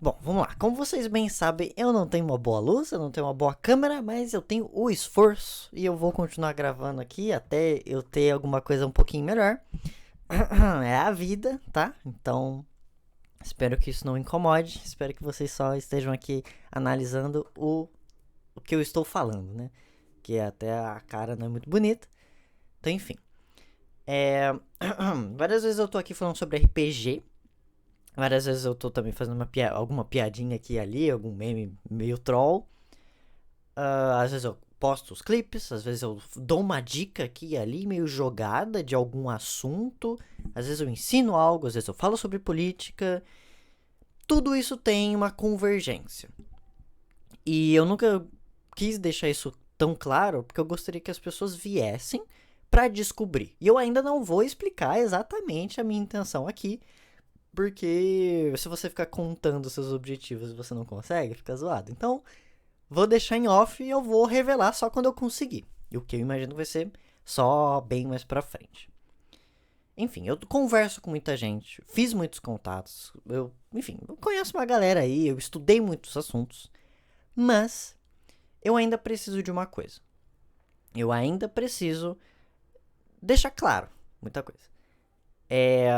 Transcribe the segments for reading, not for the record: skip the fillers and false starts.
Bom, vamos lá. Como vocês bem sabem, eu não tenho uma boa luz, eu não tenho uma boa câmera, mas eu tenho o esforço e eu vou continuar gravando aqui até eu ter alguma coisa um pouquinho melhor. É a vida, tá? Então, espero que isso não incomode. Espero que vocês só estejam aqui analisando o que eu estou falando, né? Que até a cara não é muito bonita. Então, enfim. É... Várias vezes eu tô aqui falando sobre RPG. Várias vezes eu tô também fazendo alguma piadinha aqui e ali, algum meme meio troll. Às vezes eu posto os clipes, às vezes eu dou uma dica aqui e ali, meio jogada de algum assunto. Às vezes eu ensino algo, às vezes eu falo sobre política. Tudo isso tem uma convergência. E eu nunca quis deixar isso tão claro, porque eu gostaria que as pessoas viessem para descobrir. E eu ainda não vou explicar exatamente a minha intenção aqui, porque se você ficar contando seus objetivos e você não consegue, fica zoado. Então, vou deixar em off e eu vou revelar só quando eu conseguir. E o que eu imagino vai ser só bem mais pra frente. Enfim, eu converso com muita gente, fiz muitos contatos, eu conheço uma galera aí, eu estudei muitos assuntos, mas eu ainda preciso de uma coisa. Eu ainda preciso deixar claro muita coisa. É,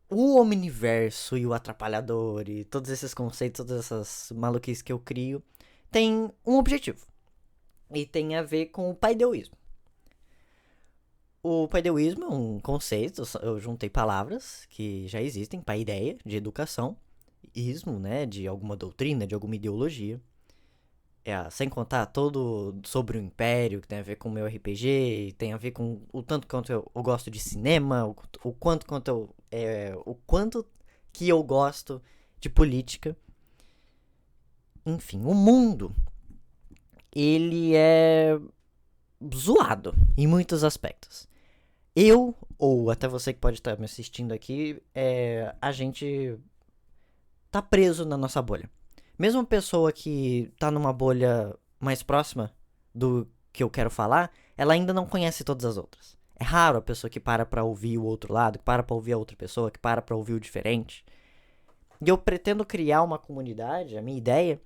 o Omniverso e o Atrapalhador e todos esses conceitos, todas essas maluquices que eu crio, tem um objetivo. E tem a ver com o paideísmo. O paideísmo é um conceito, eu juntei palavras que já existem, paideia, de educação, ismo, né, de alguma doutrina, de alguma ideologia. Sem contar todo sobre o Império, que tem a ver com o meu RPG, tem a ver com o tanto quanto eu gosto de cinema, o quanto que eu gosto de política. Enfim, o mundo, ele é zoado em muitos aspectos. Eu, ou até você que pode estar me assistindo aqui, a gente tá preso na nossa bolha. Mesmo a pessoa que tá numa bolha mais próxima do que eu quero falar, ela ainda não conhece todas as outras. É raro a pessoa que para pra ouvir o outro lado, que para pra ouvir a outra pessoa, que para pra ouvir o diferente. E eu pretendo criar uma comunidade, a minha ideia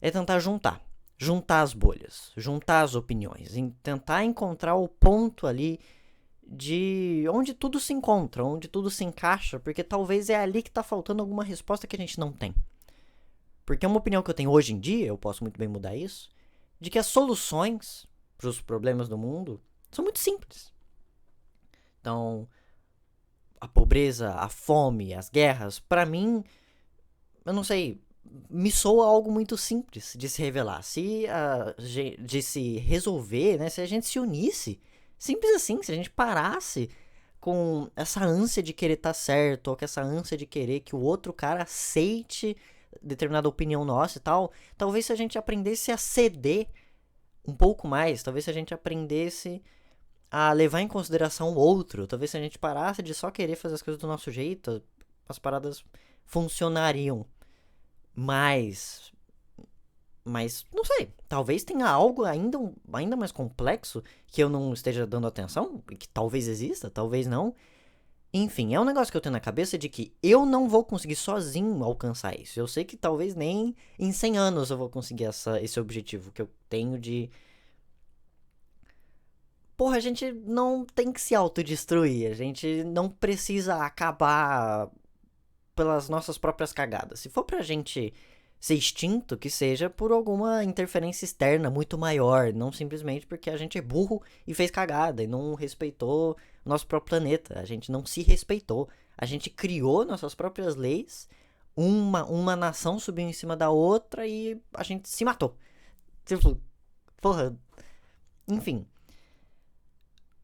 é tentar juntar. Juntar as bolhas, juntar as opiniões, tentar encontrar o ponto ali de onde tudo se encontra, onde tudo se encaixa, porque talvez é ali que tá faltando alguma resposta que a gente não tem. Porque é uma opinião que eu tenho hoje em dia, eu posso muito bem mudar isso, de que as soluções para os problemas do mundo são muito simples. Então, a pobreza, a fome, as guerras, para mim, eu não sei, me soa algo muito simples de se revelar, de se resolver, né? Se a gente se unisse, simples assim, se a gente parasse com essa ânsia de querer estar certo, ou com essa ânsia de querer que o outro cara aceite determinada opinião nossa e tal, talvez se a gente aprendesse a ceder um pouco mais, talvez se a gente aprendesse a levar em consideração o outro, talvez se a gente parasse de só querer fazer as coisas do nosso jeito, as paradas funcionariam mais. Mas, não sei, talvez tenha algo ainda mais complexo que eu não esteja dando atenção, e que talvez exista, talvez não. Enfim, é um negócio que eu tenho na cabeça de que eu não vou conseguir sozinho alcançar isso. Eu sei que talvez nem em 100 anos eu vou conseguir esse objetivo que eu tenho de. Porra, a gente não tem que se autodestruir. A gente não precisa acabar pelas nossas próprias cagadas. Se for pra gente ser extinto, que seja por alguma interferência externa muito maior, não simplesmente porque a gente é burro e fez cagada e não respeitou nosso próprio planeta. A gente não se respeitou. A gente criou nossas próprias leis, uma nação subiu em cima da outra e a gente se matou. Tipo, porra. Enfim,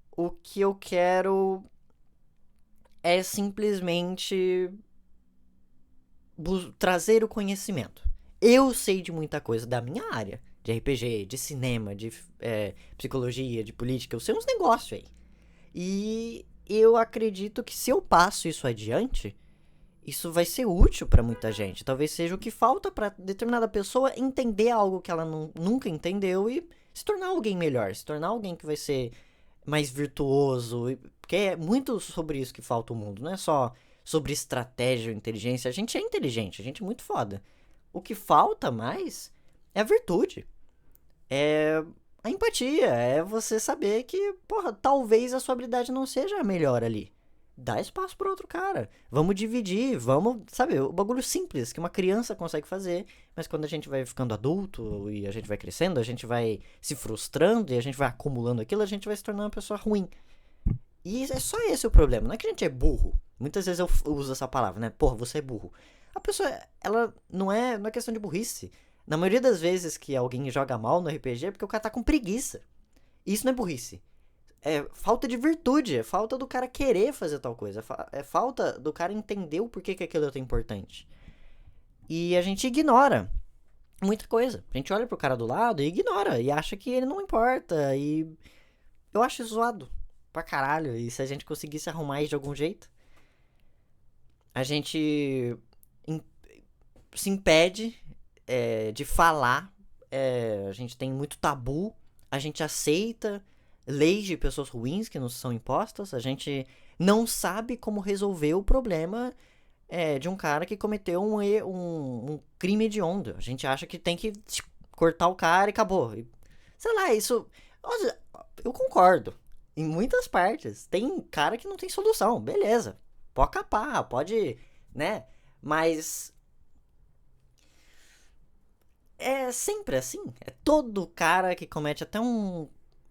o que eu quero é simplesmente trazer o conhecimento. Eu sei de muita coisa da minha área, de RPG, de cinema, de psicologia, de política, eu sei uns negócios aí. E eu acredito que se eu passo isso adiante, isso vai ser útil para muita gente. Talvez seja o que falta para determinada pessoa entender algo que ela nunca entendeu e se tornar alguém melhor, se tornar alguém que vai ser mais virtuoso. Porque é muito sobre isso que falta o mundo, não é só sobre estratégia ou inteligência. A gente é inteligente, a gente é muito foda. O que falta mais é a virtude. É a empatia, é você saber que, porra, talvez a sua habilidade não seja a melhor ali. Dá espaço para outro cara. Vamos dividir, vamos, sabe, o bagulho simples que uma criança consegue fazer, mas quando a gente vai ficando adulto e a gente vai crescendo, a gente vai se frustrando e a gente vai acumulando aquilo, a gente vai se tornando uma pessoa ruim. E é só esse o problema, não é que a gente é burro. Muitas vezes eu uso essa palavra, né? Porra, você é burro. A pessoa, ela não é questão de burrice. Na maioria das vezes que alguém joga mal no RPG é porque o cara tá com preguiça. E isso não é burrice. É falta de virtude, é falta do cara querer fazer tal coisa. É falta do cara entender o porquê que aquilo é tão importante. E a gente ignora muita coisa. A gente olha pro cara do lado e ignora. E acha que ele não importa. E eu acho isso zoado pra caralho. E se a gente conseguisse arrumar isso de algum jeito, a gente se impede de falar. A gente tem muito tabu. A gente aceita leis de pessoas ruins que nos são impostas. A gente não sabe como resolver o problema de um cara que cometeu um crime hediondo. A gente acha que tem que cortar o cara e acabou. Sei lá, isso... Nossa, eu concordo. Em muitas partes. Tem cara que não tem solução. Beleza. Pode capar, pode... né? Mas... é sempre assim. É todo cara que comete até um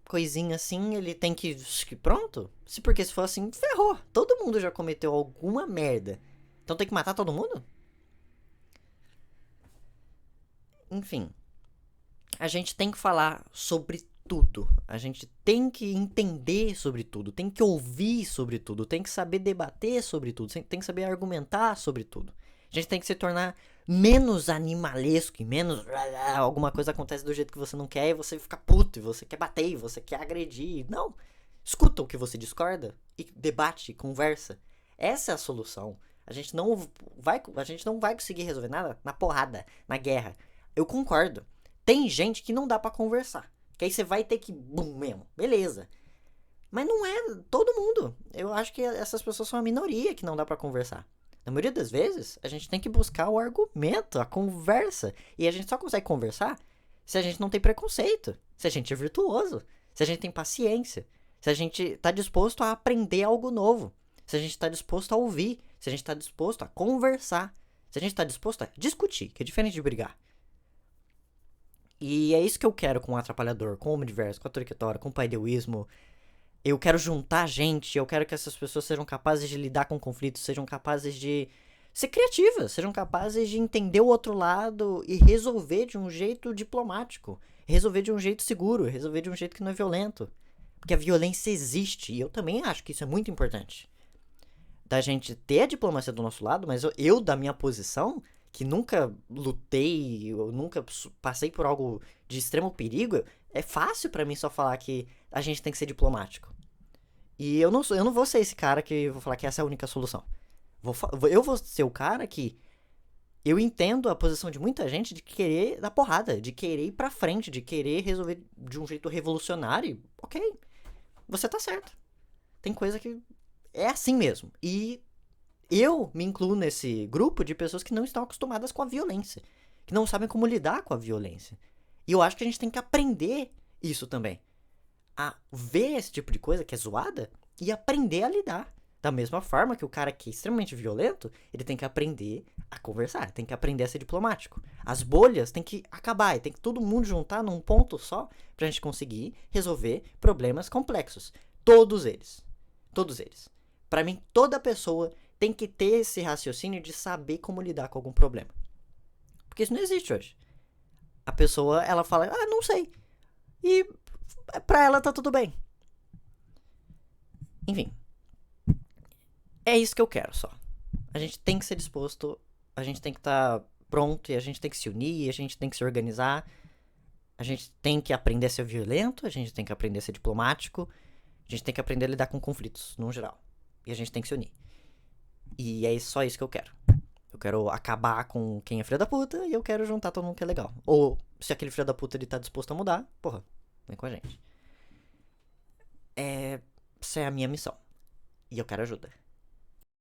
coisinha assim, ele tem que... pronto. Porque se for assim, ferrou. Todo mundo já cometeu alguma merda. Então tem que matar todo mundo? Enfim. A gente tem que falar sobre tudo. A gente tem que entender sobre tudo. Tem que ouvir sobre tudo. Tem que saber debater sobre tudo. Tem que saber argumentar sobre tudo. A gente tem que se tornar menos animalesco e menos... alguma coisa acontece do jeito que você não quer e você fica puto, e você quer bater, e você quer agredir. Não. Escuta o que você discorda e debate, conversa. Essa é a solução. A gente não vai conseguir resolver nada na porrada, na guerra. Eu concordo. Tem gente que não dá pra conversar. Que aí você vai ter que... bum mesmo. Beleza. Mas não é todo mundo. Eu acho que essas pessoas são a minoria que não dá pra conversar. Na maioria das vezes, a gente tem que buscar o argumento, a conversa. E a gente só consegue conversar se a gente não tem preconceito. Se a gente é virtuoso. Se a gente tem paciência. Se a gente tá disposto a aprender algo novo. Se a gente tá disposto a ouvir. Se a gente tá disposto a conversar. Se a gente tá disposto a discutir, que é diferente de brigar. E é isso que eu quero com o Atrapalhador, com o Omniverse, com a Toriquitora, com o Paideísmo. Eu quero juntar gente, eu quero que essas pessoas sejam capazes de lidar com conflitos, sejam capazes de ser criativas, sejam capazes de entender o outro lado e resolver de um jeito diplomático, resolver de um jeito seguro, resolver de um jeito que não é violento. Porque a violência existe, e eu também acho que isso é muito importante. Da gente ter a diplomacia do nosso lado, mas eu da minha posição, que nunca lutei, eu nunca passei por algo de extremo perigo, é fácil pra mim só falar que a gente tem que ser diplomático. E eu não vou ser esse cara que vou falar que essa é a única solução. Eu vou ser o cara que eu entendo a posição de muita gente de querer dar porrada, de querer ir pra frente, de querer resolver de um jeito revolucionário. Ok, você tá certo. Tem coisa que é assim mesmo. E eu me incluo nesse grupo de pessoas que não estão acostumadas com a violência, que não sabem como lidar com a violência. E eu acho que a gente tem que aprender isso também. A ver esse tipo de coisa que é zoada e aprender a lidar. Da mesma forma que o cara que é extremamente violento, ele tem que aprender a conversar, tem que aprender a ser diplomático. As bolhas tem que acabar e tem que todo mundo juntar num ponto só pra gente conseguir resolver problemas complexos. Todos eles. Todos eles. Pra mim, toda pessoa tem que ter esse raciocínio de saber como lidar com algum problema. Porque isso não existe hoje. A pessoa, ela fala, não sei. E pra ela tá tudo bem. Enfim. É isso que eu quero só. A gente tem que ser disposto, a gente tem que estar pronto, e a gente tem que se unir, e a gente tem que se organizar. A gente tem que aprender a ser violento, a gente tem que aprender a ser diplomático, a gente tem que aprender a lidar com conflitos, no geral. E a gente tem que se unir. E é só isso que eu quero. Eu quero acabar com quem é filho da puta e eu quero juntar todo mundo que é legal. Ou, se aquele filho da puta ele tá disposto a mudar, porra, vem com a gente. Essa é a minha missão. E eu quero ajuda.